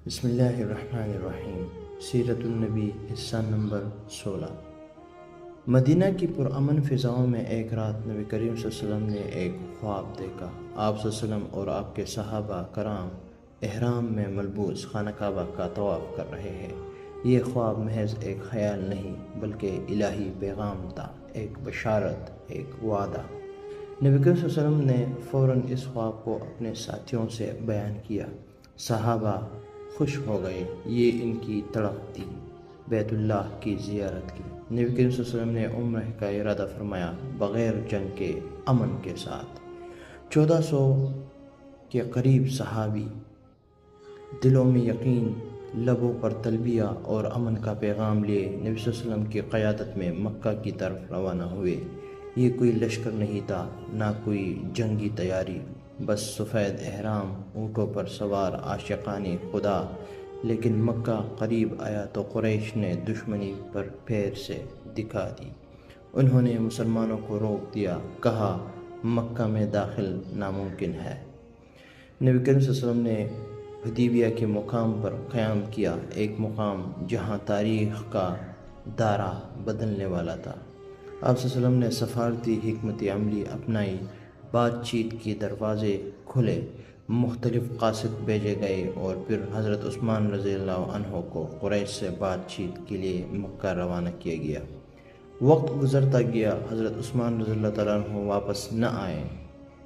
بسم اللہ الرحمن الرحیم۔ سیرت النبی حصہ نمبر 16۔ مدینہ کی پرامن فضاؤں میں ایک رات نبی کریم صلی اللہ علیہ وسلم نے ایک خواب دیکھا۔ آپ صلی اللہ علیہ وسلم اور آپ کے صحابہ کرام احرام میں ملبوس خانہ کعبہ کا طواف کر رہے ہیں۔ یہ خواب محض ایک خیال نہیں بلکہ الہی پیغام تھا، ایک بشارت، ایک وعدہ۔ نبی کریم صلی اللہ علیہ وسلم نے فوراً اس خواب کو اپنے ساتھیوں سے بیان کیا۔ صحابہ خوش ہو گئے، یہ ان کی تڑپ تھی بیت اللہ کی زیارت کی۔ نبی کریم صلی اللہ علیہ وسلم نے عمرہ کا ارادہ فرمایا، بغیر جنگ کے، امن کے ساتھ۔ 1400 کے قریب صحابی، دلوں میں یقین، لبوں پر تلبیہ اور امن کا پیغام لیے نبی صلی اللہ علیہ وسلم کی قیادت میں مکہ کی طرف روانہ ہوئے۔ یہ کوئی لشکر نہیں تھا، نہ کوئی جنگی تیاری، بس سفید احرام، اونٹوں پر سوار عاشقان خدا۔ لیکن مکہ قریب آیا تو قریش نے دشمنی پر پیر سے دکھا دی۔ انہوں نے مسلمانوں کو روک دیا، کہا مکہ میں داخل ناممکن ہے۔ نبی کریم صلی اللہ علیہ وسلم نے حدیبیہ کے مقام پر قیام کیا، ایک مقام جہاں تاریخ کا دائرہ بدلنے والا تھا۔ آپ صلی اللہ علیہ وسلم نے سفارتی حکمت عملی اپنائی، بات چیت کے دروازے کھلے، مختلف قاصد بھیجے گئے اور پھر حضرت عثمان رضی اللہ عنہ کو قریش سے بات چیت کے لیے مکہ روانہ کیا گیا۔ وقت گزرتا گیا، حضرت عثمان رضی اللہ تعالیٰ عنہ واپس نہ آئے۔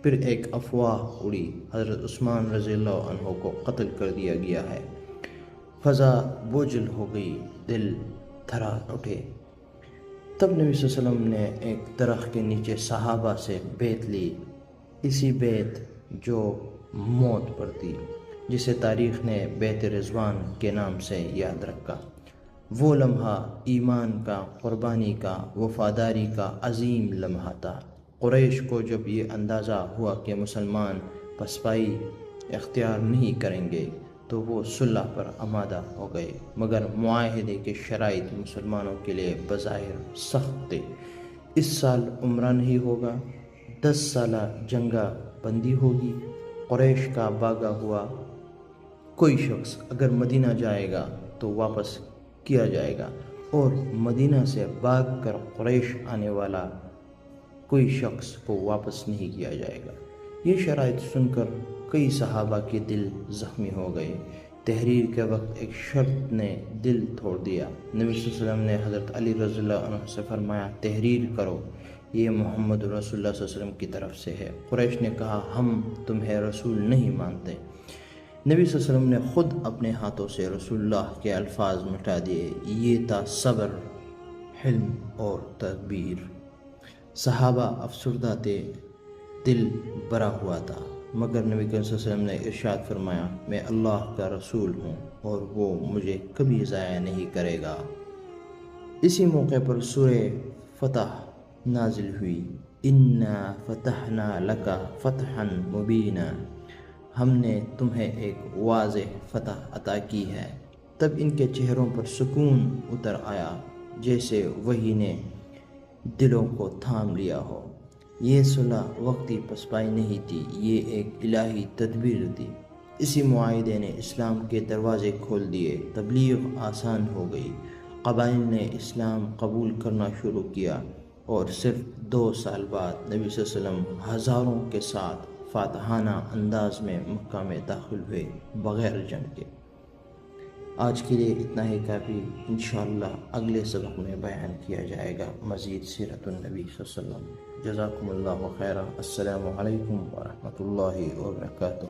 پھر ایک افواہ اڑی، حضرت عثمان رضی اللہ عنہ کو قتل کر دیا گیا ہے۔ فضا بوجھل ہو گئی، دل تھرا اٹھے۔ تب نبی صلی اللہ علیہ وسلم نے ایک درخت کے نیچے صحابہ سے بیعت لی، اسی بیعت جو موت پر تھی، جسے تاریخ نے بیعت رضوان کے نام سے یاد رکھا۔ وہ لمحہ ایمان کا، قربانی کا، وفاداری کا عظیم لمحہ تھا۔ قریش کو جب یہ اندازہ ہوا کہ مسلمان پسپائی اختیار نہیں کریں گے تو وہ صلح پر آمادہ ہو گئے، مگر معاہدے کے شرائط مسلمانوں کے لیے بظاہر سخت تھے۔ اس سال عمرہ نہیں ہوگا، 10 سالہ جنگہ بندی ہوگی۔ قریش کا باغا ہوا کوئی شخص اگر مدینہ جائے گا تو واپس کیا جائے گا، اور مدینہ سے بھاگ کر قریش آنے والا کوئی شخص کو واپس نہیں کیا جائے گا۔ یہ شرائط سن کر کئی صحابہ کے دل زخمی ہو گئے۔ تحریر کے وقت ایک شرط نے دل توڑ دیا۔ نبی صلی اللہ علیہ وسلم نے حضرت علی رضی اللہ عنہ سے فرمایا، تحریر کرو، یہ محمد رسول اللہ صلی اللہ علیہ وسلم کی طرف سے ہے۔ قریش نے کہا، ہم تمہیں رسول نہیں مانتے۔ نبی صلی اللہ علیہ وسلم نے خود اپنے ہاتھوں سے رسول اللہ کے الفاظ مٹا دیے۔ یہ تھا صبر، حلم اور تدبیر۔ صحابہ افسردہ تھے، دل بھرا ہوا تھا، مگر نبی صلی اللہ علیہ وسلم نے ارشاد فرمایا، میں اللہ کا رسول ہوں اور وہ مجھے کبھی ضائع نہیں کرے گا۔ اسی موقع پر سورہ فتح نازل ہوئی، اِنَّا فَتَحْنَا لَكَ فَتْحًا مُبِينًا، ہم نے تمہیں ایک واضح فتح عطا کی ہے۔ تب ان کے چہروں پر سکون اتر آیا، جیسے وحی نے دلوں کو تھام لیا ہو۔ یہ صلح وقتی پسپائی نہیں تھی، یہ ایک الہی تدبیر تھی۔ اسی معاہدے نے اسلام کے دروازے کھول دیے، تبلیغ آسان ہو گئی، قبائل نے اسلام قبول کرنا شروع کیا، اور صرف 2 سال بعد نبی صلی اللہ علیہ وسلم ہزاروں کے ساتھ فاتحانہ انداز میں مکہ میں داخل ہوئے، بغیر جنگ کے۔ آج کے لیے اتنا ہی کافی، انشاءاللہ اگلے سبق میں بیان کیا جائے گا مزید سیرت النبی صلی اللہ علیہ وسلم۔ جزاکم اللہ خیرا۔ السلام علیکم ورحمۃ اللہ وبرکاتہ۔